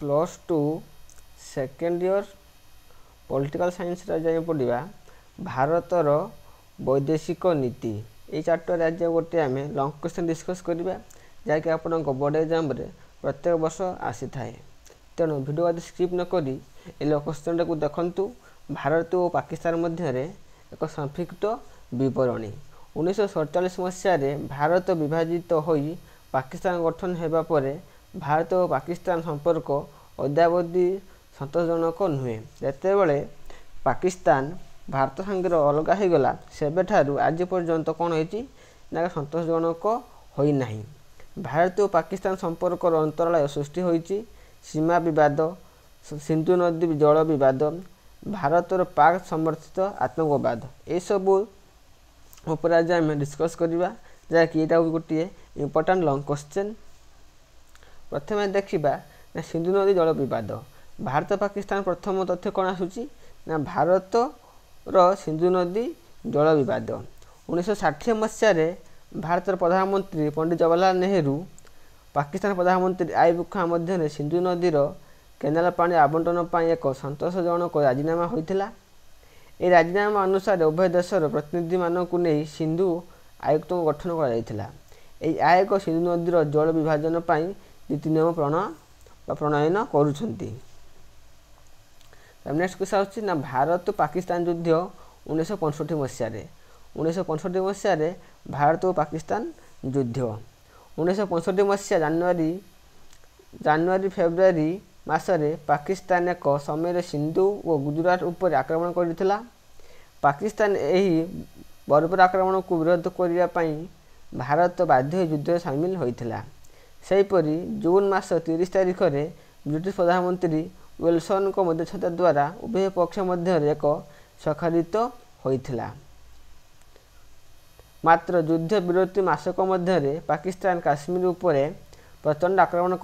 +2 second year political science जाए पढ़ा भारतर वैदेशिक नीति ये चैप्टर आज गोटे आम लंग क्वेश्चन डिस्कस करवा जहाँकि आपण बोर्ड एग्जाम रे प्रत्येक वर्ष आसी थाए। तेणु वीडियो आदि स्किप न करी ए क्वेश्चन को देखंतु। भारत और पाकिस्तान मध्य एक संक्षिप्त विवरणी 1947 मसीह भारत विभाजित होई पाकिस्तान गठन होगा पर भारत और पाकिस्तान संपर्क अद्यावधि संतोषजनक नुहे। जितेबाला पाकिस्तान भारत सांगे अलग हो गला सेबे ठारू आज पर्यंत कौन होती ना संतोषजनक होना। भारत और पाकिस्तान संपर्क अंतराल सृष्टि होती सीमा बद सिंधु नदी जल बद भारत और पाक समर्थित आतंकवाद ये सबू उपर आज आम डिस्कस करवा जहाँकि यहाँ गोटे इम्पोर्टाट लंग क्वेश्चन। प्रथम देखा सिंधु नदी जल बद भारत पाकिस्तान प्रथम तथ्य कौन आसूची ना भारत सिंधु नदी जल बद 1960 मसीह भारत प्रधानमंत्री पंडित जवाहरलाल नेहरू पाकिस्तान प्रधानमंत्री आयूब खान मध्य सिंधु नदीर केनाल पानी आवंटन पर एक संतोषजनक राजीनामा होता। ये राजीनामा अनुसार उभय देशर प्रतिनिधि मानक नहीं सिंधु आयुक्त को गठन कर आयोग सिंधु नदीर जल विभाजन पर नीति नियम प्रणयन करुछंती। नेक्स्ट क्वेश्चन ना भारत भारत-पाकिस्तान युद्ध 1965 मसीह 1965 मसीह भारत और पाकिस्तान युद्ध 1965 मसीहा जानुआरी फेब्रुआरी मासरे पाकिस्तान एक समय सिंधु और गुजरात उपर आक्रमण करथिला। पाकिस्तान यही बर्बर आक्रमण को विरोध करने भारत बाध्य युद्ध सामिल होता। सेहीपरि जून मास 30 तारिख में ब्रिटिश प्रधानमंत्री विल्सन को मध्यस्थता द्वारा उभय पक्ष मध्य एक स्वाक्षरित होता। मात्र युद्ध विरति मासक मध्य पाकिस्तान काश्मीर उपर प्रचंड आक्रमण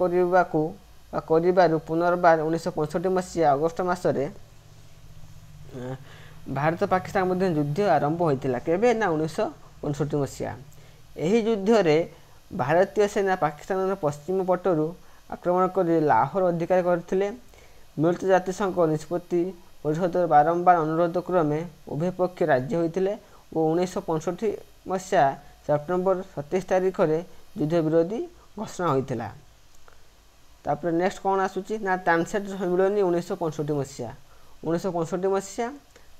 करिबारु पुनर्बार 1965 मसीहा अगस्ट मासरे भारत पाकिस्तान मध्य युद्ध आरंभ होता। केबे ना 1965 मसीहा। यही युद्ध रे भारतीय सेना पाकिस्तान पश्चिम पटरु आक्रमण कर लाहौर अधिकार करथिले। मिलित जातिसंघ निष्पत्ति परिषद बारंबार अनुरोध क्रमे उभय पक्ष राज्य होते और 1965 मसीहा सेप्टेम्बर 27 तारिख में युद्ध विरोधी घोषणा होता। तापर नेक्स्ट कौन आसूची ना तानसेट सम्मिलनी 1965 मसीहा 1965 मसीहा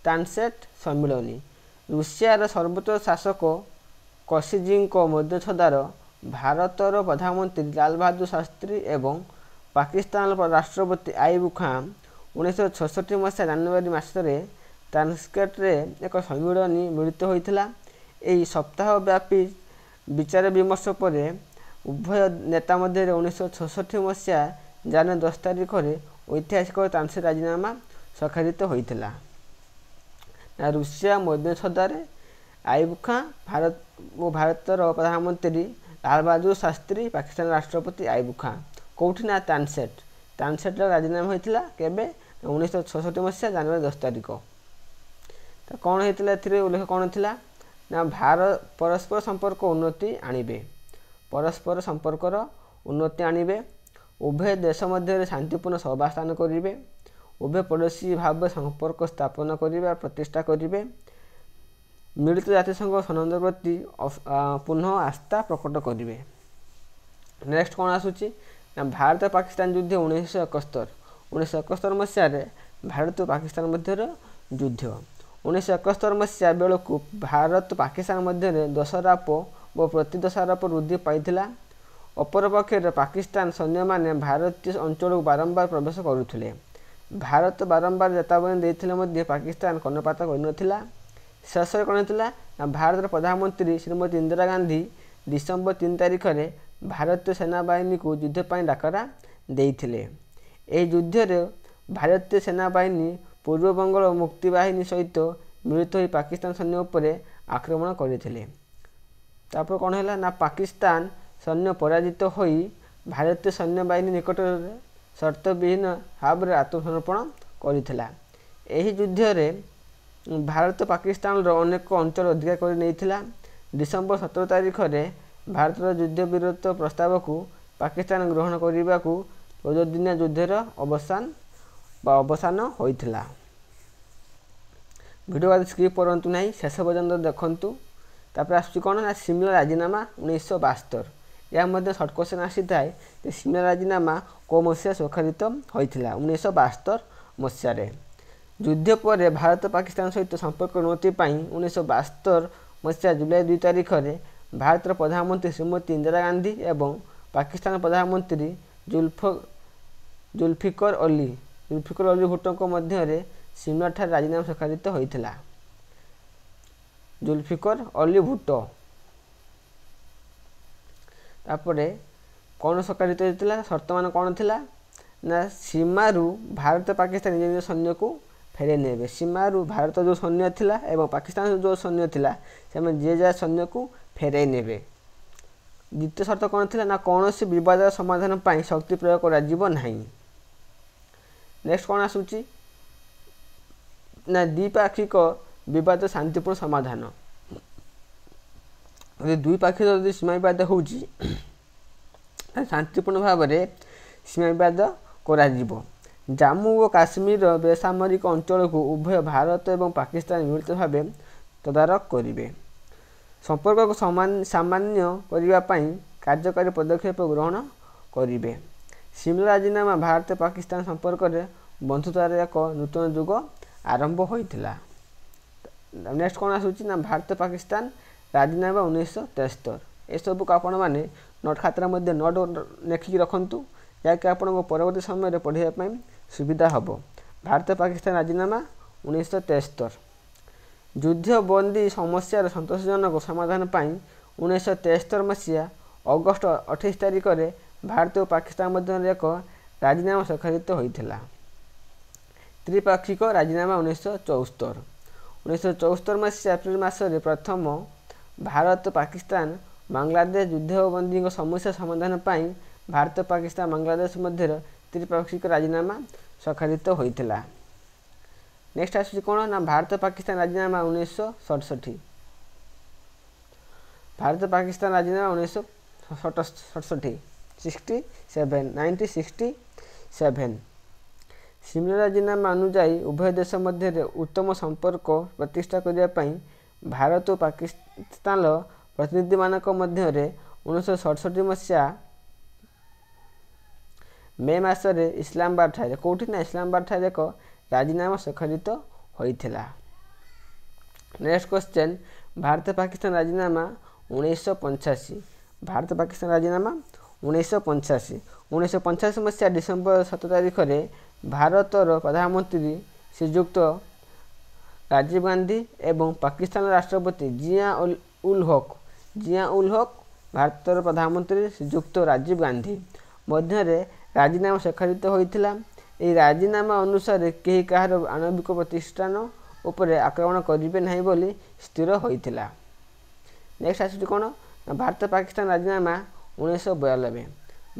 तानसेट सम्मिलनी रूसियार सर्वोच्च शासक कसिजी मध्यस्थतार भारतर प्रधानमंत्री लाल बहादुर शास्त्री एवं पाकिस्तान राष्ट्रपति आयूब खान 1966 मसीहा जानुआरी मासरे तानसेट रे एक सम्मिलनी मिलित होता। यही सप्ताहव्यापी विचार विमर्श पर उभय नेता मध्य 1966 मसीहा जानुआरी 10 तारिख में ऐतिहासिक तानसेट राजीनामा स्वाक्षरित होता। रूसिया मध्यस्थतार आयूब खान भारतर प्रधानमंत्री लाल बहादुर शास्त्री पाकिस्तान राष्ट्रपति आयूब खान कौटी ना तानसेट राजीनामा होता केबे 1966 मसीहा जानुआरी 10 तारिख। तो कौन होता उल्लेख कौन थी ना भारत परस्पर संपर्क उन्नति आणिबे परस्पर संपर्कर उन्नति आणिबे उभय देश मध्य शांतिपूर्ण सहाबस्तान करिवे उभय पड़ोसी भाव संपर्क स्थापन करिवे प्रतिष्ठा करिवे मिलित जातिसंघ सनद प्रति पुनः आस्था प्रकट करिवे। नेक्स्ट कौन आसूची ना भारत पाकिस्तान युद्ध 1971 मसीह भारत और पाकिस्तान मध्य युद्ध 1971 मसीहा बेलू भारत पाकिस्तान मध्य दशराप व प्रतिदशाराप वृद्धि पाई। अपरपक्ष पाकिस्तान सैन्य माने भारतीय अंचल को बारंबार प्रवेश करुले। भारत बारंबार चेतावनी देते पाकिस्तान कर्णपात कर शेष कौन था भारत प्रधानमंत्री श्रीमती इंदिरा गांधी डिसेम्बर 3 तारिख में भारतीय सेनाबाहिनी को युद्धपाई डाकरा देते। युद्ध रे भारतीय सेनाबाहिनी पूर्वबंगल मुक्ति बाहिनी सहित मिलित हो पाकिस्तान सैन्य उपर आक्रमण करते। कौन है ना पाकिस्तान सैन्य पराजित होई भारतीय सैन्य बाहिनी निकट शर्तविहीन भाव में आत्मसमर्पण करथिला। एही युद्ध रे भारत पाकिस्तान अनेक अंचल अधिकार कर नहीं। डिसेम्बर 17 तारिख में भारत युद्ध विरोध प्रस्ताव को पाकिस्तान ग्रहण करने को 14 ଦିନିଆ ଯୁଦ୍ଧର ଅବସାନ ହୋଇଥିଲା। ଭିଡ଼ିଓ ସ୍କିପ୍ କରନ୍ତୁ ନାହିଁ, ଶେଷ ପର୍ଯ୍ୟନ୍ତ ଦେଖନ୍ତୁ। ତାପରେ ଆସୁଛି କ'ଣ ନା ସିମଲା ରାଜିନାମା 1972। ଏହା ମଧ୍ୟ ସର୍ଟ କ୍ୱେଶ୍ଚନ୍ ଆସିଥାଏ ଯେ ସିମଲା ରାଜିନାମା କେଉଁ ମସିହା ସ୍ୱାକ୍ଷରିତ ହୋଇଥିଲା? 1972 ମସିହାରେ। ଯୁଦ୍ଧ ପରେ ଭାରତ ପାକିସ୍ତାନ ସହିତ ସମ୍ପର୍କ ଉନ୍ନତି ପାଇଁ 1972 ମସିହା ଜୁଲାଇ 2 ତାରିଖରେ ଭାରତର ପ୍ରଧାନମନ୍ତ୍ରୀ ଶ୍ରୀମତୀ ଇନ୍ଦିରା ଗାନ୍ଧୀ ଏବଂ ପାକିସ୍ତାନ ପ୍ରଧାନମନ୍ତ୍ରୀ ଜୁଲଫିକର ଅଲି ଭୁଟ୍ଟୋଙ୍କ ମଧ୍ୟରେ ସିମଲାଠାରେ ରାଜିନାମା ସ୍ୱାକ୍ଷରିତ ହୋଇଥିଲା। ଜୁଲଫିକର ଅଲି ଭୁଟ୍ଟୋ। ତାପରେ କ'ଣ ସ୍ୱାକ୍ଷରିତ ହୋଇଥିଲା? ଶର୍ତ୍ତମାନ କ'ଣ ଥିଲା ନା ସୀମାରୁ ଭାରତ ପାକିସ୍ତାନ ନିଜ ନିଜ ସୈନ୍ୟକୁ ଫେରାଇ ନେବେ। ସୀମାରୁ ଭାରତ ଯେଉଁ ସୈନ୍ୟ ଥିଲା ଏବଂ ପାକିସ୍ତାନ ଯେଉଁ ସୈନ୍ୟ ଥିଲା ସେମାନେ ଯିଏ ଯାହା ସୈନ୍ୟକୁ ଫେରାଇ ନେବେ। ଦ୍ୱିତୀୟ ସର୍ତ୍ତ କ'ଣ ଥିଲା ନା କୌଣସି ବିବାଦର ସମାଧାନ ପାଇଁ ଶକ୍ତି ପ୍ରୟୋଗ କରାଯିବ ନାହିଁ। ନେକ୍ସଟ କ'ଣ ଆସୁଛି ନା ଦ୍ୱିପାକ୍ଷିକ ବିବାଦ ଶାନ୍ତିପୂର୍ଣ୍ଣ ସମାଧାନ। ଯଦି ଦ୍ୱିପାକ୍ଷିକ ଯଦି ସୀମା ବିବାଦ ହେଉଛି ଶାନ୍ତିପୂର୍ଣ୍ଣ ଭାବରେ ସୀମା ବିବାଦ କରାଯିବ। ଜାମ୍ମୁ ଓ କାଶ୍ମୀରର ବେସାମରିକ ଅଞ୍ଚଳକୁ ଉଭୟ ଭାରତ ଏବଂ ପାକିସ୍ତାନ ମିଳିତ ଭାବେ ତଦାରଖ କରିବେ। ସମ୍ପର୍କକୁ ସାମାନ୍ୟ କରିବା ପାଇଁ କାର୍ଯ୍ୟକାରୀ ପଦକ୍ଷେପ ଗ୍ରହଣ କରିବେ। ସିମଲା ରାଜିନାମା ଭାରତ ପାକିସ୍ତାନ ସମ୍ପର୍କରେ ବନ୍ଧୁତାର ଏକ ନୂତନ ଯୁଗ ଆରମ୍ଭ ହୋଇଥିଲା। ନେକ୍ସଟ କ'ଣ ଆସୁଛି ନା ଭାରତ ପାକିସ୍ତାନ ରାଜିନାମା 1973। ଏସବୁକୁ ଆପଣମାନେ ନୋଟ୍ ଖାତାରେ ମଧ୍ୟ ନୋଟ୍ ଲେଖିକି ରଖନ୍ତୁ, ଯାହାକି ଆପଣଙ୍କ ପରବର୍ତ୍ତୀ ସମୟରେ ପଢ଼ିବା ପାଇଁ ସୁବିଧା ହେବ। ଭାରତ ପାକିସ୍ତାନ ରାଜିନାମା 1973। ଯୁଦ୍ଧବନ୍ଦୀ ସମସ୍ୟାର ସନ୍ତୋଷଜନକ ସମାଧାନ ପାଇଁ 1973 ମସିହା ଅଗଷ୍ଟ 28 ତାରିଖରେ ଭାରତ ଓ ପାକିସ୍ତାନ ମଧ୍ୟରେ ଏକ ରାଜିନାମା ସ୍ୱାକ୍ଷରିତ ହୋଇଥିଲା। ତ୍ରିପାକ୍ଷିକ ରାଜିନାମା 1974। 1974 ମସିହା ଏପ୍ରିଲ ମାସରେ ପ୍ରଥମ ଭାରତ ପାକିସ୍ତାନ ବାଂଲାଦେଶ ଯୁଦ୍ଧବନ୍ଦୀଙ୍କ ସମସ୍ୟା ସମାଧାନ ପାଇଁ ଭାରତ ପାକିସ୍ତାନ ବାଂଲାଦେଶ ମଧ୍ୟରେ ତ୍ରିପାକ୍ଷିକ ରାଜିନାମା ସ୍ୱାକ୍ଷରିତ ହୋଇଥିଲା। ନେକ୍ସଟ ଆସୁଛି କ'ଣ ନା ଭାରତ ପାକିସ୍ତାନ ରାଜିନାମା 1967। ଭାରତ ପାକିସ୍ତାନ ରାଜିନାମା 1967। ସିମଲା ରାଜିନାମା ଅନୁଯାୟୀ ଉଭୟ ଦେଶ ମଧ୍ୟରେ ଉତ୍ତମ ସମ୍ପର୍କ ପ୍ରତିଷ୍ଠା କରିବା ପାଇଁ ଭାରତ ଓ ପାକିସ୍ତାନର ପ୍ରତିନିଧିମାନଙ୍କ ମଧ୍ୟରେ 1967 ମସିହା ମେ ମାସରେ ଇସଲାମାବାଦଠାରେ ଇସଲାମାବାଦଠାରେ ଏକ ରାଜିନାମା ସ୍ୱାକ୍ଷରିତ ହୋଇଥିଲା। ନେକ୍ସଟ କ୍ୱେଶ୍ଚନ୍ ଭାରତ ପାକିସ୍ତାନ ରାଜିନାମା 1985। ଭାରତ ପାକିସ୍ତାନ ରାଜିନାମା 1985। 1985 ମସିହା ଡିସେମ୍ବର 7 ତାରିଖରେ ଭାରତର ପ୍ରଧାନମନ୍ତ୍ରୀ ଶ୍ରୀଯୁକ୍ତ ରାଜୀବ ଗାନ୍ଧୀ ଏବଂ ପାକିସ୍ତାନର ରାଷ୍ଟ୍ରପତି ଜିୟା ଉଲ୍ ହକ୍ ଭାରତର ପ୍ରଧାନମନ୍ତ୍ରୀ ଶ୍ରୀଯୁକ୍ତ ରାଜୀବ ଗାନ୍ଧୀ ମଧ୍ୟରେ ରାଜିନାମା ସ୍ୱାକ୍ଷରିତ ହୋଇଥିଲା। ଏହି ରାଜିନାମା ଅନୁସାରେ କେହି କାହାର ଆଣବିକ ପ୍ରତିଷ୍ଠାନ ଉପରେ ଆକ୍ରମଣ କରିବେ ନାହିଁ ବୋଲି ସ୍ଥିର ହୋଇଥିଲା। ନେକ୍ସଟ ଆସୁଛି କ'ଣ ଭାରତ ପାକିସ୍ତାନ ରାଜିନାମା 1992।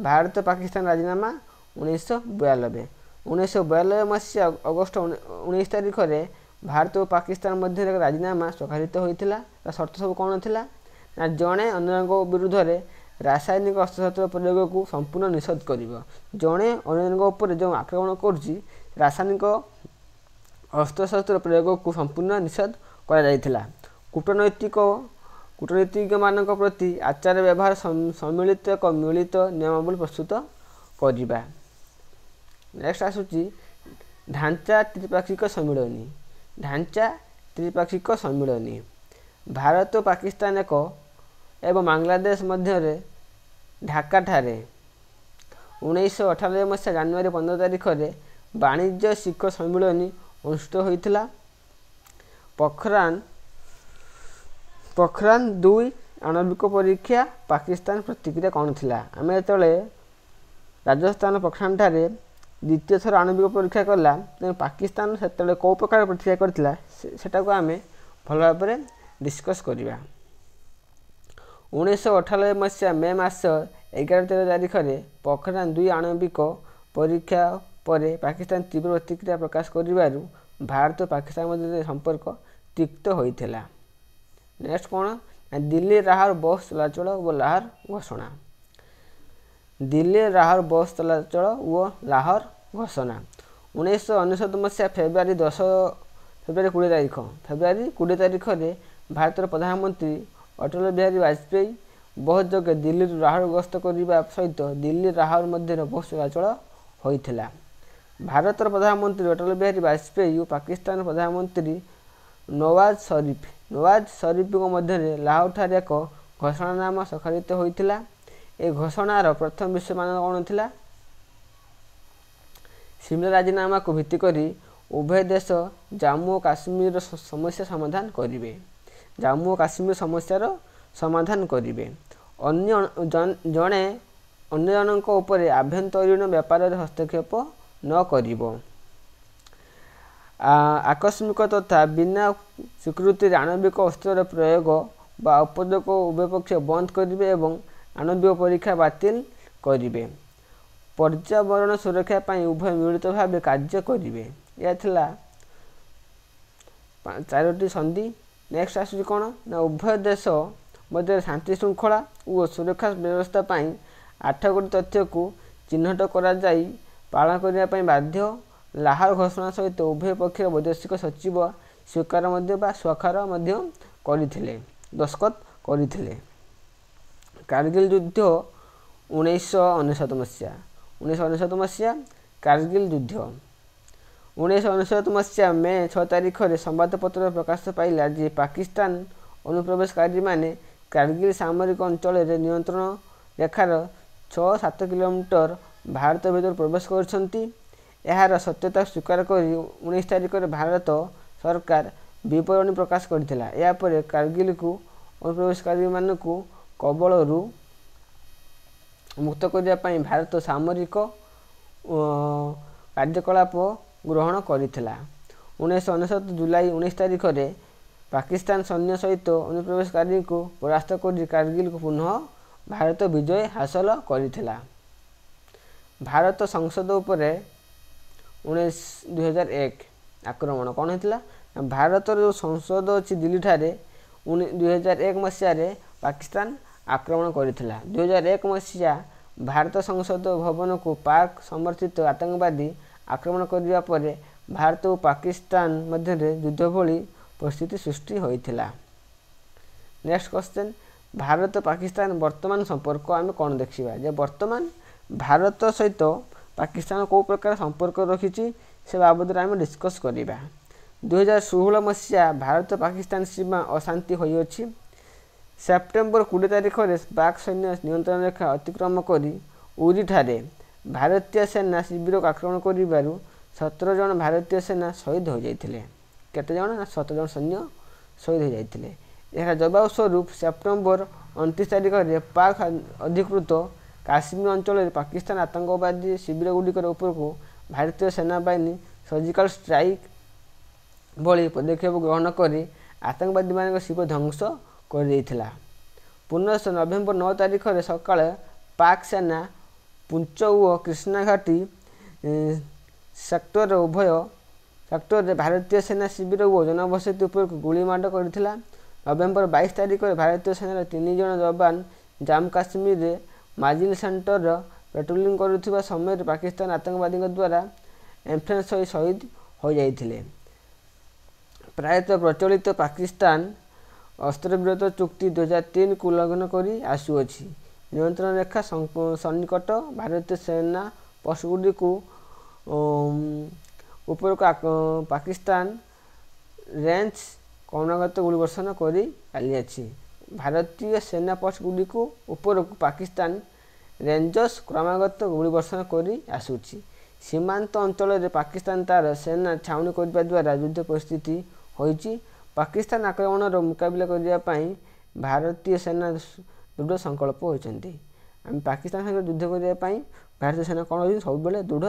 ଭାରତ ପାକିସ୍ତାନ ରାଜିନାମା 1992। 1992 ମସିହା ଅଗଷ୍ଟ 19 ତାରିଖରେ ଭାରତ ଓ ପାକିସ୍ତାନ ମଧ୍ୟରେ ଏକ ରାଜିନାମା ସ୍ୱାକ୍ଷରିତ ହୋଇଥିଲା। ତା ସର୍ତ୍ତ ସବୁ କ'ଣ ଥିଲା ନା ଜଣେ ଅନ୍ୟଙ୍କ ବିରୁଦ୍ଧରେ ରାସାୟନିକ ଅସ୍ତ୍ରଶସ୍ତ୍ର ପ୍ରୟୋଗକୁ ସମ୍ପୂର୍ଣ୍ଣ ନିଷେଧ କରିବ। ଜଣେ ଅନ୍ୟଙ୍କ ଉପରେ ଯେଉଁ ଆକ୍ରମଣ କରୁଛି ରାସାୟନିକ ଅସ୍ତ୍ରଶସ୍ତ୍ର ପ୍ରୟୋଗକୁ ସମ୍ପୂର୍ଣ୍ଣ ନିଷେଧ କରାଯାଇଥିଲା। କୂଟନୀତିଜ୍ଞମାନଙ୍କ ପ୍ରତି ଆଚାର ବ୍ୟବହାର ସମ୍ମିଳିତ ଏକ ମିଳିତ ନିୟମାବଳୀ ପ୍ରସ୍ତୁତ କରିବା। ନେକ୍ସଟ ଆସୁଛି ଢାଞ୍ଚା ତ୍ରିପାକ୍ଷିକ ସମ୍ମିଳନୀ। ଭାରତ ଓ ପାକିସ୍ତାନ ଏବଂ ବାଂଲାଦେଶ ମଧ୍ୟରେ ଢାକାଠାରେ 1998 ମସିହା ଜାନୁଆରୀ 15 ତାରିଖରେ ବାଣିଜ୍ୟ ଶିଖର ସମ୍ମିଳନୀ ଅନୁଷ୍ଠିତ ହୋଇଥିଲା। ପୋଖରାନ-2 ଆଣବିକ ପରୀକ୍ଷା ପାକିସ୍ତାନ ପ୍ରତିକ୍ରିୟା କ'ଣ ଥିଲା? ଆମେ ଯେତେବେଳେ ରାଜସ୍ଥାନ ପୋଖରାନଠାରେ ଦ୍ୱିତୀୟ ଥର ଆଣବିକ ପରୀକ୍ଷା କଲା ତେଣୁ ପାକିସ୍ତାନ ସେତେବେଳେ କେଉଁ ପ୍ରକାର ପ୍ରତିକ୍ରିୟା କରିଥିଲା ସେଟାକୁ ଆମେ ଭଲ ଭାବରେ ଡିସ୍କସ୍ କରିବା। 1998 ମସିହା ମେ ମାସ 11-13 ତାରିଖରେ ପୋଖରାନ-2 ଆଣବିକ ପରୀକ୍ଷା ପରେ ପାକିସ୍ତାନ ତୀବ୍ର ପ୍ରତିକ୍ରିୟା ପ୍ରକାଶ କରିବାରୁ ଭାରତ ଓ ପାକିସ୍ତାନ ମଧ୍ୟରେ ସମ୍ପର୍କ ତିକ୍ତ ହୋଇଥିଲା। ନେକ୍ସଟ କ'ଣ ଦିଲ୍ଲୀ ଲାହୋର ବସ୍ ଚଳାଚଳ ଓ ଲାହୋର ଘୋଷଣା। ଦିଲ୍ଲୀ ଲାହୋର ବସ୍ ଚଳାଚଳ ଓ ଲାହୋର ଘୋଷଣା। 1999 ମସିହା ଫେବୃଆରୀ 20 ତାରିଖରେ ଭାରତର ପ୍ରଧାନମନ୍ତ୍ରୀ ଅଟଳ ବିହାରୀ ବାଜପେୟୀ ବସ୍ ଯୋଗେ ଦିଲ୍ଲୀରୁ ଲାହୋର ଗସ୍ତ କରିବା ସହିତ ଦିଲ୍ଲୀ ଲାହୋର ମଧ୍ୟରେ ବସ୍ ଚଳାଚଳ ହୋଇଥିଲା। ଭାରତର ପ୍ରଧାନମନ୍ତ୍ରୀ ଅଟଳ ବିହାରୀ ବାଜପେୟୀ ଓ ପାକିସ୍ତାନର ପ୍ରଧାନମନ୍ତ୍ରୀ ନୱାଜ ସରିଫଙ୍କ ମଧ୍ୟରେ ଲାହୋରଠାରେ ଏକ ଘୋଷଣାନାମା ସ୍ୱାକ୍ଷରିତ ହୋଇଥିଲା। ଏହି ଘୋଷଣାର ପ୍ରଥମ ବିଷୟମାନ କ'ଣ ଥିଲା? ସିମଲା ରାଜିନାମାକୁ ଭିତ୍ତି କରି ଉଭୟ ଦେଶ ଜାମ୍ମୁ ଓ କାଶ୍ମୀରର ସମସ୍ୟା ସମାଧାନ କରିବେ। ଜାମ୍ମୁ ଓ କାଶ୍ମୀର ସମସ୍ୟାର ସମାଧାନ କରିବେ। ଅନ୍ୟ ଜଣଙ୍କ ଉପରେ ଆଭ୍ୟନ୍ତରୀଣ ବ୍ୟାପାରରେ ହସ୍ତକ୍ଷେପ ନ କରିବ। ଆକସ୍ମିକ ତଥା ବିନା ସ୍ୱୀକୃତିରେ ଆଣବିକ ଅସ୍ତ୍ରର ପ୍ରୟୋଗ ବା ଉପଯୋଗ ଉଭୟ ପକ୍ଷ ବନ୍ଦ କରିବେ ଏବଂ ଆଣବିକ ପରୀକ୍ଷା ବାତିଲ କରିବେ। ପର୍ଯ୍ୟାବରଣ ସୁରକ୍ଷା ପାଇଁ ଉଭୟ ମିଳିତ ଭାବେ କାର୍ଯ୍ୟ କରିବେ। ଏହା ଥିଲା 4ଟି ସନ୍ଧି। ନେକ୍ସଟ ଆସୁଛି କ'ଣ ନା ଉଭୟ ଦେଶ ମଧ୍ୟରେ ଶାନ୍ତି ଶୃଙ୍ଖଳା ଓ ସୁରକ୍ଷା ବ୍ୟବସ୍ଥା ପାଇଁ 8ଗୋଟି ତଥ୍ୟକୁ ଚିହ୍ନଟ କରାଯାଇ ପାଳନ କରିବା ପାଇଁ ବାଧ୍ୟ। ଲାହୋର ଘୋଷଣା ସହିତ ଉଭୟ ପକ୍ଷର ବୈଦେଶିକ ସଚିବ ସ୍ୱାକ୍ଷର ମଧ୍ୟ କରିଥିଲେ, ଦସ୍ତଖତ କରିଥିଲେ। କାରଗିଲ ଯୁଦ୍ଧ 1999 ମସିହା କାରଗିଲ ଯୁଦ୍ଧ। 1999 ମସିହା ମେ 6 ତାରିଖରେ ସମ୍ବାଦପତ୍ରରେ ପ୍ରକାଶ ପାଇଲା ଯେ ପାକିସ୍ତାନ ଅନୁପ୍ରବେଶକାରୀମାନେ କାରଗିଲ ସାମରିକ ଅଞ୍ଚଳରେ ନିୟନ୍ତ୍ରଣ ରେଖାର 6-7 କିଲୋମିଟର ଭାରତ ଭିତରୁ ପ୍ରବେଶ କରିଛନ୍ତି। ଏହାର ସତ୍ୟତା ସ୍ୱୀକାର କରି 19 ତାରିଖରେ ଭାରତ ସରକାର ବିବରଣୀ ପ୍ରକାଶ କରିଥିଲା। ଏହାପରେ କାରଗିଲକୁ ଅନୁପ୍ରବେଶକାରୀମାନଙ୍କୁ କବଳରୁ ମୁକ୍ତ କରିବା ପାଇଁ ଭାରତ ସାମରିକ କାର୍ଯ୍ୟକଳାପ ଗ୍ରହଣ କରିଥିଲା। 1999 ଜୁଲାଇ 19 ତାରିଖରେ ପାକିସ୍ତାନ ସୈନ୍ୟ ସହିତ ଅନୁପ୍ରବେଶକାରୀଙ୍କୁ ପରାସ୍ତ କରି କାରଗିଲକୁ ପୁନଃ ଭାରତ ବିଜୟ ହାସଲ କରିଥିଲା। ଭାରତ ସଂସଦ ଉପରେ 2001 ଆକ୍ରମଣ କ'ଣ ହେଇଥିଲା? ଭାରତର ଯେଉଁ ସଂସଦ ଅଛି ଦିଲ୍ଲୀଠାରେ 2001 ମସିହାରେ ପାକିସ୍ତାନ ଆକ୍ରମଣ କରିଥିଲା। 2001 ମସିହା ଭାରତ ସଂସଦ ଭବନକୁ ପାକ୍ ସମର୍ଥିତ ଆତଙ୍କବାଦୀ ଆକ୍ରମଣ କରିବା ପରେ ଭାରତ ଓ ପାକିସ୍ତାନ ମଧ୍ୟରେ ଯୁଦ୍ଧ ଭଳି ପରିସ୍ଥିତି ସୃଷ୍ଟି ହୋଇଥିଲା। ନେକ୍ସଟ କ୍ୱେଶ୍ଚନ୍, ଭାରତ ପାକିସ୍ତାନ ବର୍ତ୍ତମାନ ସମ୍ପର୍କ ଆମେ କ'ଣ ଦେଖିବା? ଯେ ବର୍ତ୍ତମାନ ଭାରତ ସହିତ ପାକିସ୍ତାନ କେଉଁ ପ୍ରକାର ସମ୍ପର୍କ ରଖିଛି ସେ ବାବଦରେ ଆମେ ଡିସ୍କସ୍ କରିବା। 2016 ମସିହା ଭାରତ ପାକିସ୍ତାନ ସୀମା ଅଶାନ୍ତି ହୋଇଅଛି। ସେପ୍ଟେମ୍ବର 20 ତାରିଖରେ ପାକ୍ ସୈନ୍ୟ ନିୟନ୍ତ୍ରଣ ରେଖା ଅତିକ୍ରମ କରି ଉରିଠାରେ ଭାରତୀୟ ସେନା ଶିବିରକୁ ଆକ୍ରମଣ କରିବାରୁ 17 ଜଣ ଭାରତୀୟ ସେନା ଶହୀଦ ହୋଇଯାଇଥିଲେ। କେତେ ଜଣ? ନା 17 ଜଣ ସୈନ୍ୟ ଶହୀଦ ହୋଇଯାଇଥିଲେ। ଏହାର ଜବାବ ସ୍ୱରୂପ ସେପ୍ଟେମ୍ବର 29 ତାରିଖରେ ପାକ୍ ଅଧିକୃତ କାଶ୍ମୀର ଅଞ୍ଚଳରେ ପାକିସ୍ତାନ ଆତଙ୍କବାଦୀ ଶିବିରଗୁଡ଼ିକର ଉପରକୁ ଭାରତୀୟ ସେନାବାହିନୀ ସର୍ଜିକାଲ ଷ୍ଟ୍ରାଇକ୍ ଭଳି ପଦକ୍ଷେପ ଗ୍ରହଣ କରି ଆତଙ୍କବାଦୀମାନଙ୍କ ଶିବିର ଧ୍ୱଂସ କରିଦେଇଥିଲା। ପୁନଶ୍ଚ ନଭେମ୍ବର 9 ତାରିଖରେ ସକାଳେ ପାକ୍ ସେନା ପୁଞ୍ଚ ଓ କୃଷ୍ଣା ଘାଟି ସେକ୍ଟରର ଉଭୟ ସେକ୍ଟରରେ ଭାରତୀୟ ସେନା ଶିବିର ଓ ଜନବସତି ଉପରକୁ ଗୁଳିମାଡ଼ କରିଥିଲା। ନଭେମ୍ବର 22 ତାରିଖରେ ଭାରତୀୟ ସେନାର 3 ଜଣ ଯବାନ ଜାମ୍ମୁ କାଶ୍ମୀରରେ ମାଜିଲ ସେଣ୍ଟରର ପେଟ୍ରୋଲିଂ କରୁଥିବା ସମୟରେ ପାକିସ୍ତାନ ଆତଙ୍କବାଦୀଙ୍କ ଦ୍ୱାରା ଏମ୍ଫେସ୍ ହୋଇ ଶହୀଦ ହୋଇଯାଇଥିଲେ। ପ୍ରାୟତଃ ପ୍ରଚଳିତ ପାକିସ୍ତାନ ଅସ୍ତ୍ରବିରତ ଚୁକ୍ତି 2003କୁ ଉଲ୍ଲଂଘନ କରି ଆସୁଅଛି। ନିୟନ୍ତ୍ରଣ ରେଖା ସନ୍ନିକଟ ଭାରତୀୟ ସେନା ପୋଷ୍ଟଗୁଡ଼ିକୁ ଉପରକୁ ପାକିସ୍ତାନ ରେଞ୍ଜ କ୍ରମାଗତ ଗୁଳିବର୍ଷଣ କରି ଚାଲିଅଛି। ଭାରତୀୟ ସେନା ପୋଷ୍ଟଗୁଡ଼ିକୁ ଉପରକୁ ପାକିସ୍ତାନ ରେଞ୍ଜର୍ସ କ୍ରମାଗତ ଗୁଳିବର୍ଷଣ କରି ଆସୁଛି। ସୀମାନ୍ତ ଅଞ୍ଚଳରେ ପାକିସ୍ତାନ ତା'ର ସେନା ଛାଉଣି କରିବା ଦ୍ୱାରା ଯୁଦ୍ଧ ପରିସ୍ଥିତି ହୋଇଛି। ପାକିସ୍ତାନ ଆକ୍ରମଣର ମୁକାବିଲା କରିବା ପାଇଁ ଭାରତୀୟ ସେନା ଦୃଢ଼ ସଂକଳ୍ପ ହୋଇଛନ୍ତି। ଆମେ ପାକିସ୍ତାନ ସହିତ ଯୁଦ୍ଧ କରିବା ପାଇଁ ଭାରତୀୟ ସେନା କ'ଣ ରହିଛି? ସବୁବେଳେ ଦୃଢ଼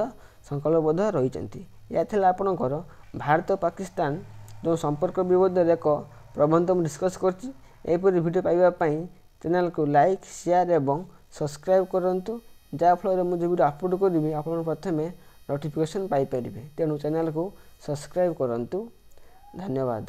ସଂକଳ୍ପବଦ୍ଧ ରହିଛନ୍ତି। ଏହା ଥିଲା ଆପଣଙ୍କର ଭାରତ ପାକିସ୍ତାନ ଯେଉଁ ସମ୍ପର୍କ ବିବଦରେ ଏକ ପ୍ରବନ୍ଧ ମୁଁ ଡିସ୍କସ୍ କରିଛି। ଏହିପରି ଭିଡ଼ିଓ ପାଇବା ପାଇଁ ଚ୍ୟାନେଲକୁ ଲାଇକ୍, ସେୟାର ଏବଂ ସବସ୍କ୍ରାଇବ୍ କରନ୍ତୁ। ଯାହାଫଳରେ ମୁଁ ଯେଉଁ ଭିଡ଼ିଓ ଅପଲୋଡ଼ କରିବି ଆପଣ ପ୍ରଥମେ ନୋଟିଫିକେସନ୍ ପାଇପାରିବେ। ତେଣୁ ଚ୍ୟାନେଲକୁ ସବସ୍କ୍ରାଇବ୍ କରନ୍ତୁ। ଧନ୍ୟବାଦ।